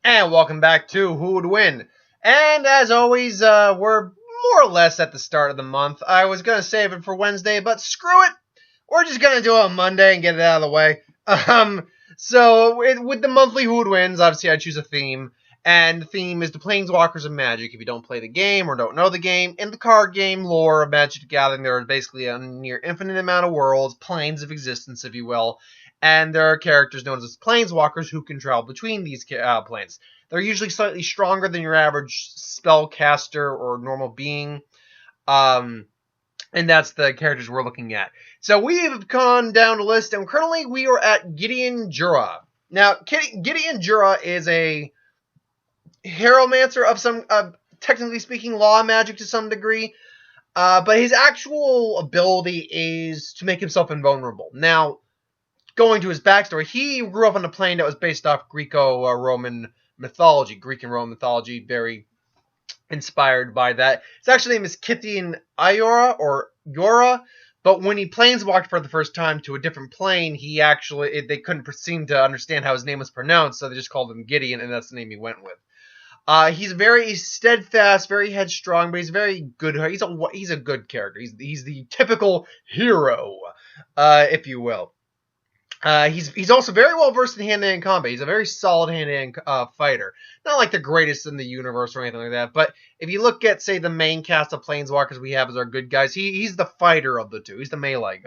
And welcome back to Who Would Win. And as always, we're more or less at the start of the month. I was going to save it for Wednesday, but screw it. We're just going to do it on Monday and get it out of the way. So with the monthly Who Would Wins, obviously I choose a theme. And the theme is the Planeswalkers of Magic. If you don't play the game or don't know the game, in the card game lore of Magic the Gathering, there is basically a near infinite amount of worlds, planes of existence, if you will. And there are characters known as Planeswalkers who can travel between these planes. They're usually slightly stronger than your average spellcaster or normal being. And that's the characters we're looking at. So we have gone down the list, and currently we are at Gideon Jura. Now, Gideon Jura is a Hieromancer of some, technically speaking, law magic to some degree. But his actual ability is to make himself invulnerable. Now, going to his backstory, he grew up on a plane that was based off Greco-Roman mythology. Greek and Roman mythology, very inspired by that. His actual name is Gideon Jura, but when he planeswalked for the first time to a different plane, they couldn't seem to understand how his name was pronounced, so they just called him Gideon, and that's the name he went with. He's very steadfast, very headstrong, but he's very good. He's a good character. He's the typical hero, if you will. He's also very well versed in hand-to-hand combat. He's a very solid hand-to-hand fighter. Not like the greatest in the universe or anything like that, but if you look at, say, the main cast of Planeswalkers we have as our good guys, he's the fighter of the two. He's the melee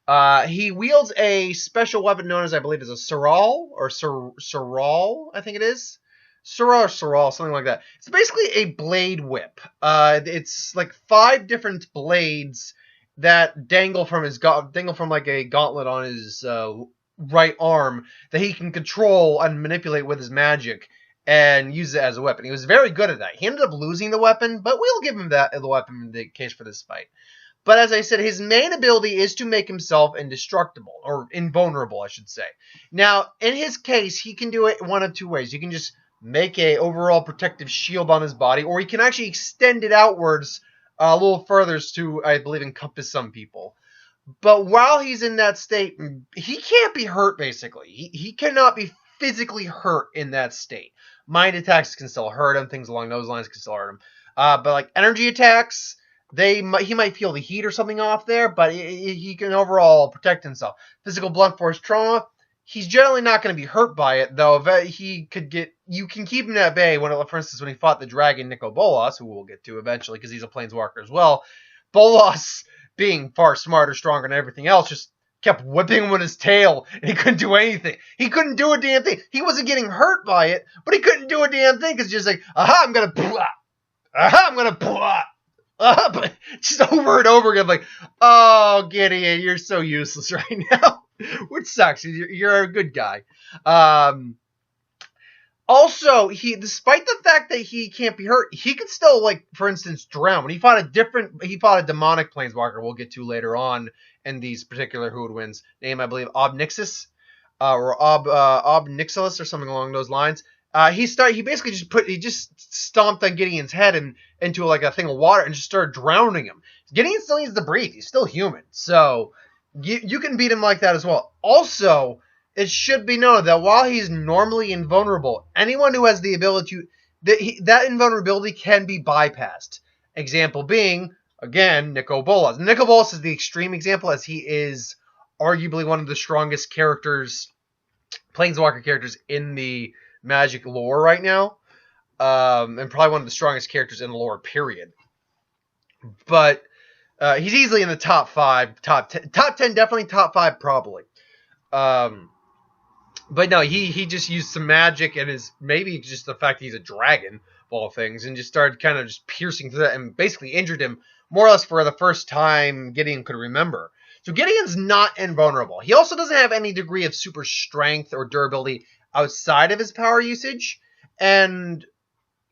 guy. He wields a special weapon known as, I believe, as a Saral, or Saral, I think it is. Saral, something like that. It's basically a blade whip. It's like 5 different blades that dangle from like a gauntlet on his right arm that he can control and manipulate with his magic and use it as a weapon. He was very good at that. He ended up losing the weapon, but we'll give him the weapon in the case for this fight. But as I said, his main ability is to make himself indestructible, or invulnerable, I should say. Now, in his case, he can do it one of 2 ways. You can just make a overall protective shield on his body, or he can actually extend it outwards a little further to, I believe, encompass some people. But while he's in that state, he can't be hurt, basically. He cannot be physically hurt in that state. Mind attacks can still hurt him. Things along those lines can still hurt him. But like energy attacks, he might feel the heat or something off there, but he can overall protect himself. Physical blunt force trauma, he's generally not going to be hurt by it, though. You can keep him at bay. For instance, when he fought the dragon Nico Bolas, who we'll get to eventually because he's a planeswalker as well, Bolas, being far smarter, stronger than everything else, just kept whipping him with his tail, and he couldn't do anything. He couldn't do a damn thing. He wasn't getting hurt by it, but he couldn't do a damn thing because just like, aha, I'm gonna pull out. Aha, I'm gonna pull out. But just over and over again, like, oh, Gideon, you're so useless right now. Which sucks. You're a good guy. Also, despite the fact that he can't be hurt, he could still, like, for instance, drown. When he fought a demonic planeswalker we'll get to later on in these particular Who Would Wins. Name, I believe, Obnixis, or Obnixilis, or something along those lines. He basically just stomped on Gideon's head and into like a thing of water and just started drowning him. Gideon still needs to breathe. He's still human, so you can beat him like that as well. Also, it should be noted that while he's normally invulnerable, anyone who has the ability that invulnerability can be bypassed. Example being, again, Nico Bolas. Nico Bolas is the extreme example, as he is arguably one of the strongest planeswalker characters in the Magic lore right now, and probably one of the strongest characters in the lore, period. But he's easily in the top 5, top 10, definitely top 5, probably. But no, he just used some magic, and maybe just the fact that he's a dragon, of all things, and just started kind of just piercing through that and basically injured him more or less for the first time Gideon could remember. So Gideon's not invulnerable. He also doesn't have any degree of super strength or durability outside of his power usage, and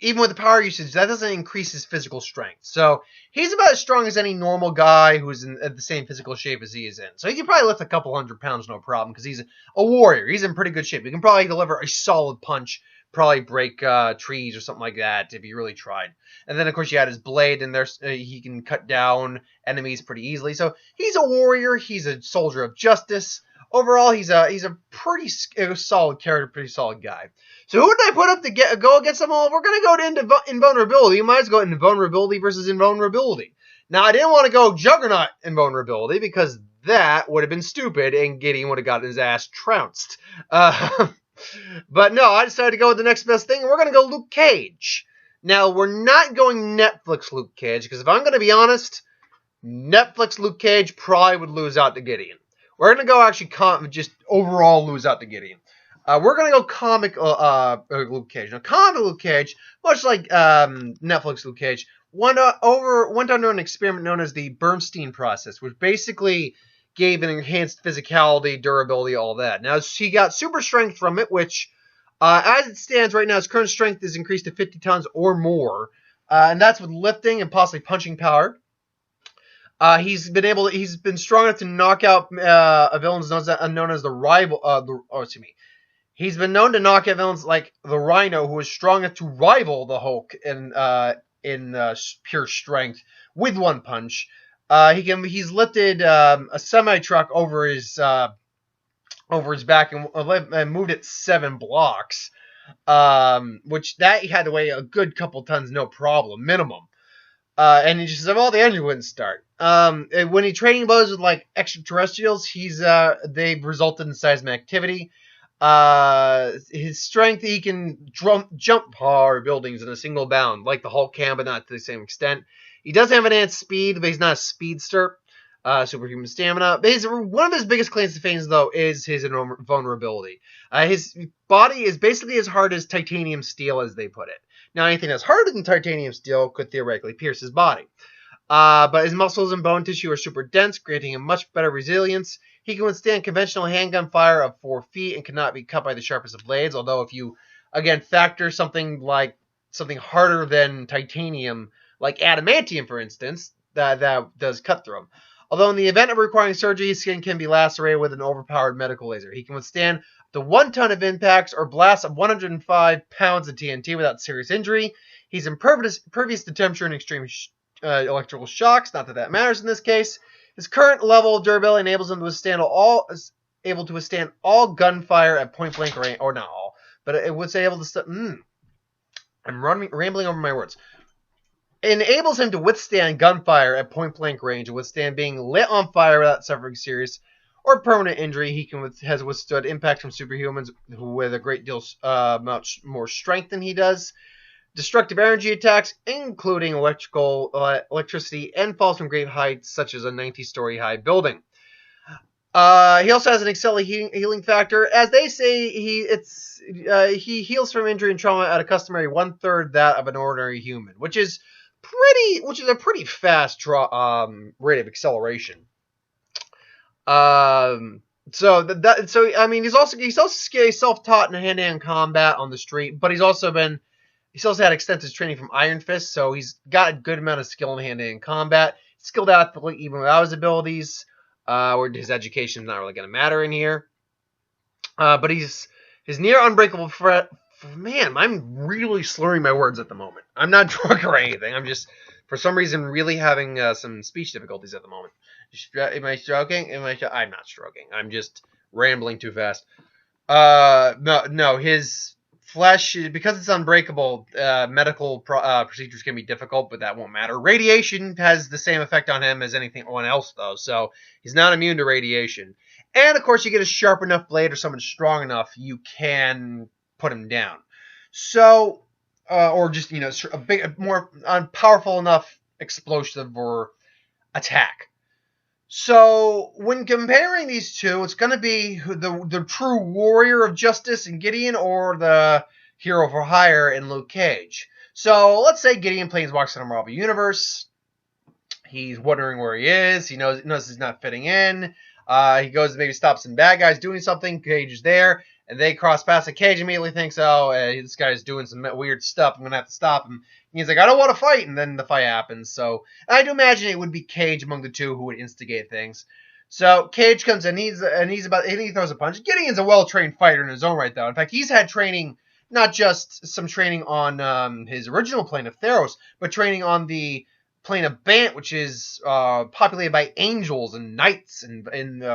even with the power usage, that doesn't increase his physical strength. So he's about as strong as any normal guy who's in the same physical shape as he is in. So he can probably lift a couple 100 pounds, no problem, because he's a warrior. He's in pretty good shape. He can probably deliver a solid punch, probably break trees or something like that if he really tried. And then, of course, you had his blade, and he can cut down enemies pretty easily. So he's a warrior. He's a soldier of justice. overall, he's a pretty solid character, pretty solid guy. So who did I put up to go against them all? We're going to go into invulnerability. You might as well go invulnerability versus invulnerability. Now, I didn't want to go Juggernaut invulnerability because that would have been stupid and Gideon would have gotten his ass trounced. But no, I decided to go with the next best thing, and we're going to go Luke Cage. Now, we're not going Netflix Luke Cage, because if I'm going to be honest, Netflix Luke Cage probably would lose out to Gideon. We're going to go actually just overall lose out to Gideon. We're going to go comic Luke Cage. Now, comic Luke Cage, much like Netflix Luke Cage, went under an experiment known as the Bernstein process, which basically gave an enhanced physicality, durability, all that. Now, he got super strength from it, which, as it stands right now, his current strength is increased to 50 tons or more, and that's with lifting and possibly punching power. He's been strong enough to knock out villains known as the rival. He's been known to knock out villains like the Rhino, who is strong enough to rival the Hulk in pure strength with one punch. He's lifted a semi-truck over his back and moved it 7 blocks, which that he had to weigh a good couple tons, no problem, minimum. And he just said, well, the engine wouldn't start. When he training blows with like extraterrestrials, they've resulted in seismic activity. His strength, he can jump high buildings in a single bound, like the Hulk can, but not to the same extent. He does have enhanced speed, but he's not a speedster. Superhuman stamina. One of his biggest claims to fame, though, is his vulnerability. His body is basically as hard as titanium steel, as they put it. Now, anything that's harder than titanium steel could theoretically pierce his body. But his muscles and bone tissue are super dense, granting him much better resilience. He can withstand conventional handgun fire of 4 feet and cannot be cut by the sharpest of blades. Although, if you, again, factor something harder than titanium, like adamantium, for instance, that does cut through him. Although in the event of requiring surgery, his skin can be lacerated with an overpowered medical laser. He can withstand the 1 ton of impacts or blasts of 105 pounds of TNT without serious injury. He's impervious to temperature and extreme electrical shocks. Not that that matters in this case. His current level of durability enables him to withstand all gunfire at point blank range, or not all, but it was able to. I'm rambling over my words. Enables him to withstand gunfire at point-blank range and withstand being lit on fire without suffering serious or permanent injury. He has withstood impact from superhumans with a great deal much more strength than he does. Destructive energy attacks, including electricity, and falls from great heights, such as a 90-story high building. He also has an accelerated healing factor. As they say, he heals from injury and trauma at a customary 1/3 that of an ordinary human, which is a pretty fast rate of acceleration. He's also self-taught in hand-to-hand combat on the street, but he's also had extensive training from Iron Fist, so he's got a good amount of skill in hand-to-hand combat. Skilled athlete even without his abilities, or his education is not really going to matter in here. But his near unbreakable threat. Man, I'm really slurring my words at the moment. I'm not drunk or anything. I'm just, for some reason, really having some speech difficulties at the moment. Am I stroking? I'm not stroking. I'm just rambling too fast. No. His flesh, because it's unbreakable, medical procedures can be difficult, but that won't matter. Radiation has the same effect on him as anyone else, though, so he's not immune to radiation. And, of course, you get a sharp enough blade or someone strong enough, you can put him down. So, or just, a more powerful enough explosive or attack. So, when comparing these two, it's going to be the true warrior of justice in Gideon or the hero for hire in Luke Cage. So, let's say Gideon planeswalks in a Marvel Universe. He's wondering where he is. He knows he's not fitting in. He goes to maybe stop some bad guys doing something. Cage is there. And they cross paths, and Cage immediately thinks, this guy's doing some weird stuff. I'm going to have to stop him. And he's like, I don't want to fight. And then the fight happens. So I do imagine it would be Cage among the two who would instigate things. So Cage comes in, and he throws a punch. Gideon's a well-trained fighter in his own right, though. In fact, he's had training, not just some training on his original plane of Theros, but training on the playing a band which is populated by angels and knights and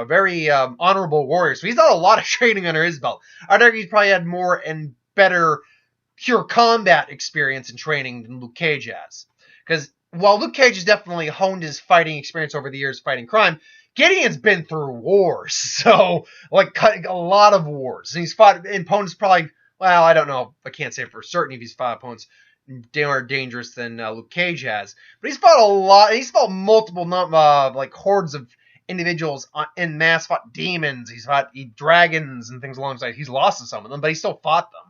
very honorable warriors. So he's got a lot of training under his belt. I'd argue he's probably had more and better pure combat experience and training than Luke Cage has. Because while Luke Cage has definitely honed his fighting experience over the years fighting crime, Gideon's been through wars. So, like, a lot of wars. And he's fought opponents probably, well, I don't know. I can't say for certain if he's fought opponents more dangerous than Luke Cage has. But he's fought a lot. He's fought multiple, like, hordes of individuals in mass, fought demons. He's fought dragons and things alongside. He's lost to some of them, but he still fought them.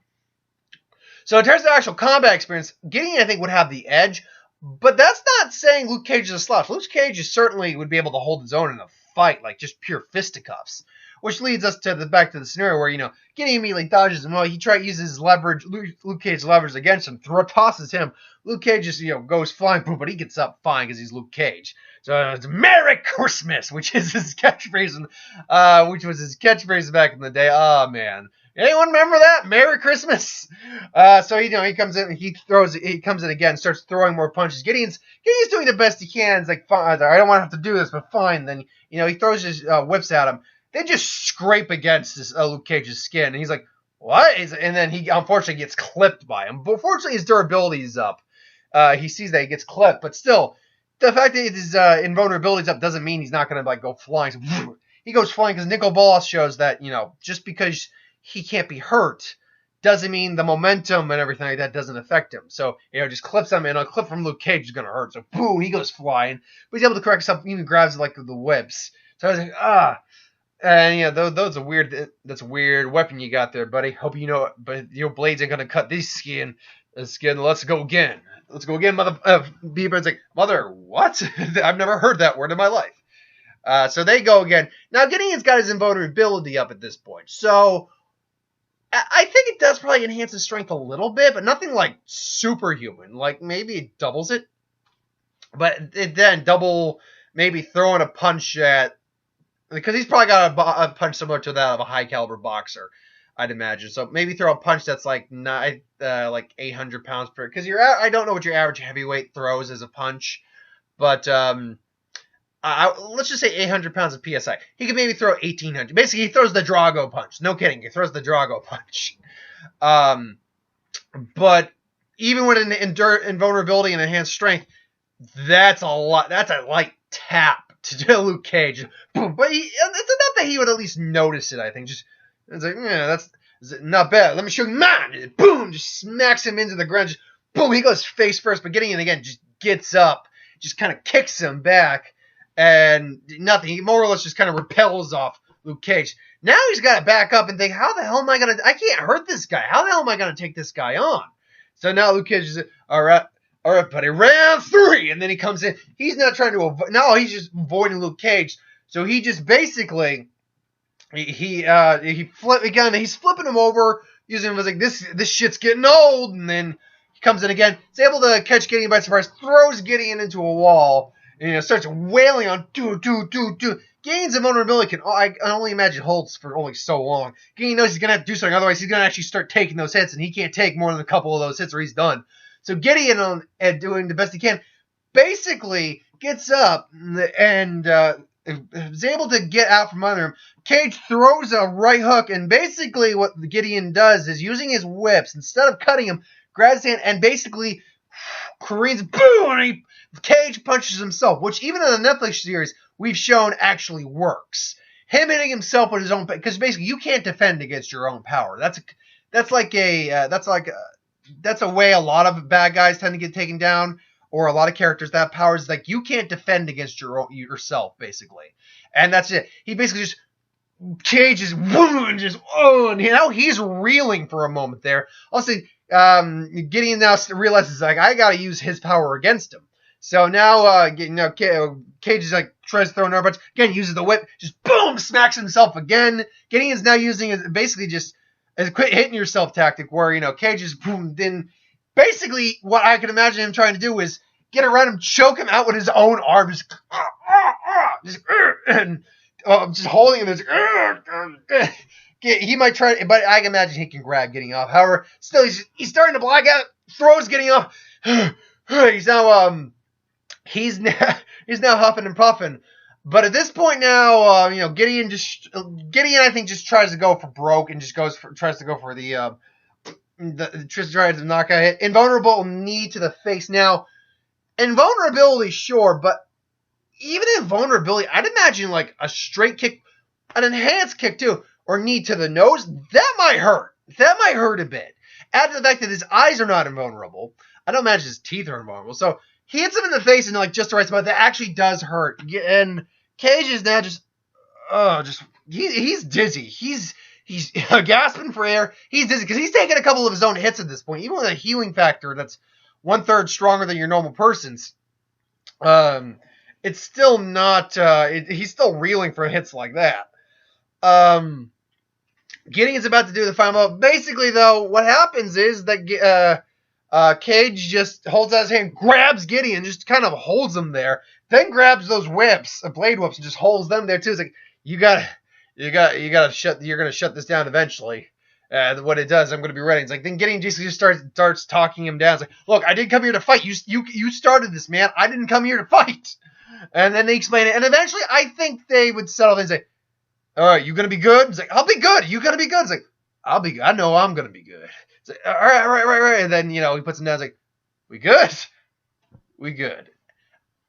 So in terms of actual combat experience, Gideon, I think, would have the edge. But that's not saying Luke Cage is a slouch. Luke Cage certainly would be able to hold his own in a fight, like just pure fisticuffs. Which leads us to back to the scenario where, Gideon immediately dodges him. Well, he uses his leverage, Luke Cage's leverage against him, tosses him. Luke Cage just, goes flying, but he gets up fine because he's Luke Cage. So it's Merry Christmas, which is his catchphrase, which was his catchphrase back in the day. Oh, man. Anyone remember that? Merry Christmas. So he comes in, he comes in again, starts throwing more punches. Gideon's doing the best he can. He's like, fine, I don't want to have to do this, but fine. Then he throws his whips at him. They just scrape against this Luke Cage's skin, and he's like, what? And then he unfortunately gets clipped by him. But fortunately, his durability is up. He sees that he gets clipped, but still, the fact that his invulnerability is up doesn't mean he's not going to go flying. So, he goes flying because Nicol Bolas shows that just because he can't be hurt doesn't mean the momentum and everything like that doesn't affect him. So, just clips him, and a clip from Luke Cage is going to hurt. So, boom, he goes flying. But he's able to correct himself, even grabs like the whips. So I was like, And that's a weird weapon you got there, buddy. Hope you know it, but your blades ain't going to cut this skin. Let's go again. Let's go again, mother. Beaver's like, mother, what? I've never heard that word in my life. So they go again. Now, Gideon's got his invulnerability up at this point. So I think it does probably enhance his strength a little bit, but nothing like superhuman. Like maybe it doubles it. But it then maybe throwing a punch at, because he's probably got a punch similar to that of a high caliber boxer, I'd imagine. So maybe throw a punch that's like 800 pounds per. Because I don't know what your average heavyweight throws as a punch, but let's just say 800 pounds of PSI. He could maybe throw 1800. Basically, he throws the Drago punch. No kidding, he throws the Drago punch. But even with an invulnerability and enhanced strength, that's a lot. That's a light tap to Luke Cage. Boom. But it's enough that he would at least notice it, I think. It's like, that's not bad. Let me show you mine. Boom, just smacks him into the ground. Just, boom, he goes face first, but Gideon again just gets up, just kind of kicks him back, and nothing. He more or less just kind of repels off Luke Cage. Now he's got to back up and think, how the hell am I going to, I can't hurt this guy. How the hell am I going to take this guy on? So now Luke Cage is like, all right, buddy, round 3. And then he comes in. He's not trying to avoid. No, he's just avoiding Luke Cage. So he just basically, he's flipping him over, using him as like, this shit's getting old. And then he comes in again. He's able to catch Gideon by surprise, throws Gideon into a wall, and starts wailing on, do. Gideon's invulnerability I can only imagine holds for only so long. Gideon knows he's going to have to do something, otherwise he's going to actually start taking those hits, and he can't take more than a couple of those hits or he's done. So Gideon, doing the best he can, basically gets up and is able to get out from under him. Cage throws a right hook, and basically what Gideon does is, using his whips, instead of cutting him, grabs his hand and basically careens, boom, and Cage punches himself, which even in the Netflix series we've shown actually works. Him hitting himself with his own, because basically you can't defend against your own power. That's a way a lot of bad guys tend to get taken down, or a lot of characters that have powers. Like, you can't defend against yourself, basically. And that's it. He basically just changes, and now he's reeling for a moment there. Also, Gideon now realizes, like, I got to use his power against him. So now, Cage is like, tries to throw another punch. Again, uses the whip, just boom, smacks himself again. Gideon's now using it basically just as a quit hitting yourself tactic, where, Cage is boom. Then basically what I can imagine him trying to do is get around him, choke him out with his own arm, just holding him. He might try, but I can imagine he can grab Gideon off. However, still he's starting to black out, throws Gideon off. He's now he's now, he's now huffing and puffing. But at this point now, Gideon I think just tries to go for broke and just tries to go for the tries to knock out hit. Invulnerable knee to the face. Now, invulnerability, sure, but even invulnerability, I'd imagine like a straight kick, an enhanced kick too, or knee to the nose, that might hurt. That might hurt a bit. Add to the fact that his eyes are not invulnerable. I don't imagine his teeth are invulnerable. So he hits him in the face in like just the right spot. That actually does hurt. And Cage is now he's dizzy. He's gasping for air. He's dizzy because he's taking a couple of his own hits at this point. Even with a healing factor that's 1/3 stronger than your normal person's. It's still not. He's still reeling for hits like that. Gideon's about to do the final. Basically, though, what happens is that Cage just holds out his hand, grabs Gideon, just kind of holds him there, then grabs those whips, blade whips, and just holds them there too. It's like you're gonna shut this down eventually. What it does, I'm gonna be ready. It's like then Gideon just starts talking him down. It's like, look, I didn't come here to fight. You started this, man. I didn't come here to fight. And then they explain it, and eventually I think they would settle and say, all right, you gonna be good? It's like, I'll be good. You gonna be good? It's like, I'll be good. I know I'm gonna be good. It's like, all right. And then, he puts him down. It's like, we good? We good.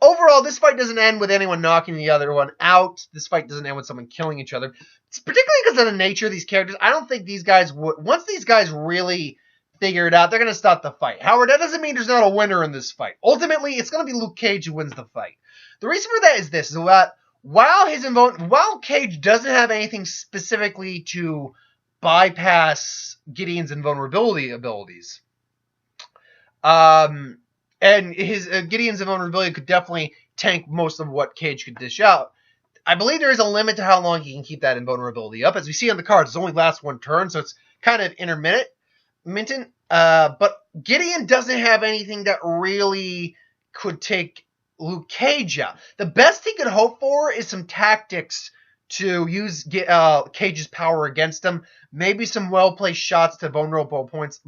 Overall, this fight doesn't end with anyone knocking the other one out. This fight doesn't end with someone killing each other. It's particularly because of the nature of these characters. I don't think these guys would, once these guys really figure it out, they're going to stop the fight. However, that doesn't mean there's not a winner in this fight. Ultimately, it's going to be Luke Cage who wins the fight. The reason for that is this, is that while Cage doesn't have anything specifically to bypass Gideon's invulnerability abilities, and his Gideon's invulnerability could definitely tank most of what Cage could dish out, I believe there is a limit to how long he can keep that invulnerability up. As we see on the cards, it only lasts one turn, so it's kind of intermittent. But Gideon doesn't have anything that really could take Luke Cage out. The best he could hope for is some tactics to use Cage's power against him. Maybe some well-placed shots to vulnerable points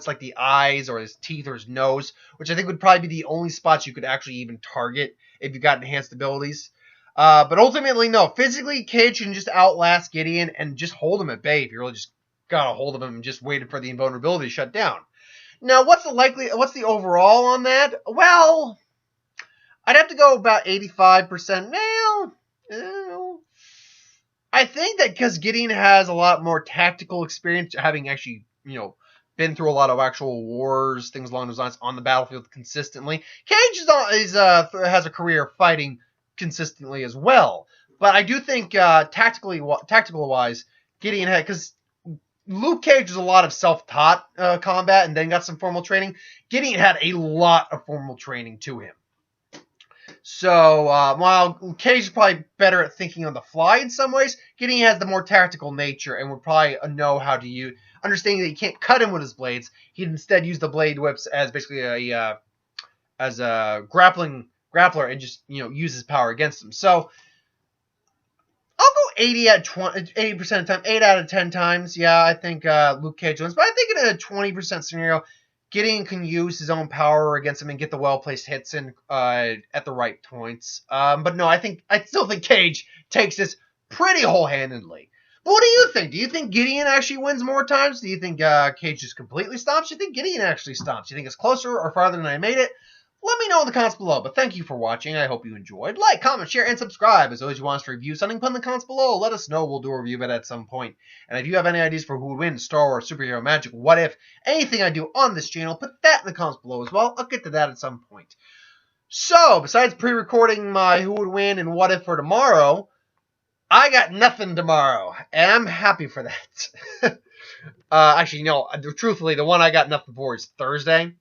like the eyes or his teeth or his nose, which I think would probably be the only spots you could actually even target if you got enhanced abilities. But ultimately, no. Physically, Cage can just outlast Gideon and just hold him at bay if you really just got a hold of him and just waited for the invulnerability to shut down. Now, what's the overall on that? Well, I'd have to go about 85%. I think that because Gideon has a lot more tactical experience, having actually, been through a lot of actual wars, things along those lines on the battlefield consistently. Cage has a career fighting consistently as well. But I do think tactical wise, Gideon had, because Luke Cage was a lot of self-taught combat and then got some formal training. Gideon had a lot of formal training to him. So, while Cage is probably better at thinking on the fly in some ways, Gideon has the more tactical nature and would probably know how to use, understanding that you can't cut him with his blades. He'd instead use the blade whips as basically a grappler and just, use his power against him. So, I'll go 80% of the time, 8 out of 10 times. Yeah, I think Luke Cage wins, but I think in a 20% scenario, Gideon can use his own power against him and get the well-placed hits in at the right points. But no, I still think Cage takes this pretty whole-handedly. But what do you think? Do you think Gideon actually wins more times? Do you think Cage just completely stomps? Do you think Gideon actually stomps? Do you think it's closer or farther than I made it? Let me know in the comments below. But thank you for watching. I hope you enjoyed. Like, comment, share, and subscribe. As always, you want us to review something, put in the comments below. Let us know. We'll do a review of it at some point. And if you have any ideas for who would win, Star Wars, Superhero, Magic, What If, anything I do on this channel, put that in the comments below as well. I'll get to that at some point. So, besides pre-recording my Who Would Win and What If for tomorrow, I got nothing tomorrow. And I'm happy for that. Actually, no. Truthfully, the one I got nothing for is Thursday.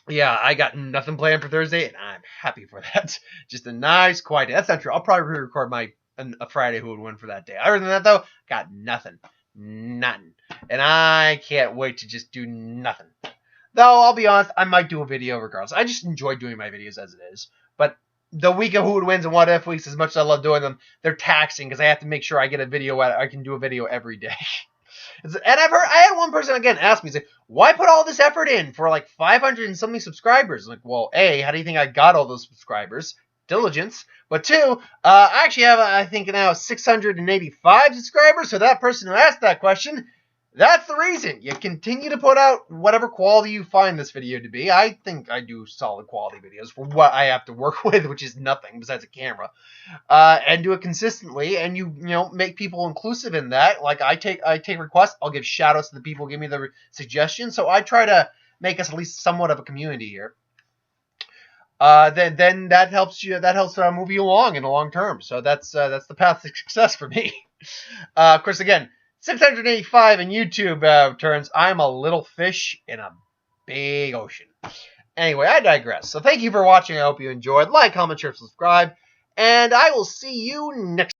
Yeah, I got nothing planned for Thursday, and I'm happy for that. Just a nice, quiet day. That's not true. I'll probably re-record a Friday Who Would Win for that day. Other than that, though, got nothing. Nothing. And I can't wait to just do nothing. Though, I'll be honest, I might do a video regardless. I just enjoy doing my videos as it is. But the week of Who Would Wins and What If weeks, as much as I love doing them, they're taxing because I have to make sure I get a video. I can do a video every day. And I had one person again ask me, say, why put all this effort in for like 500 and something subscribers? I'm like, well, A, how do you think I got all those subscribers? Diligence. But two, I actually have, I think now 685 subscribers. So that person who asked that question, that's the reason. You continue to put out whatever quality you find this video to be. I think I do solid quality videos for what I have to work with, which is nothing besides a camera. And do it consistently, and you make people inclusive in that. Like I take requests, I'll give shout outs to the people who give me the suggestions. So I try to make us at least somewhat of a community here. Then that helps move you along in the long term. So that's the path to success for me. Of course, again, 685 in YouTube turns. I'm a little fish in a big ocean. Anyway, I digress. So thank you for watching. I hope you enjoyed. Like, comment, share, subscribe. And I will see you next time.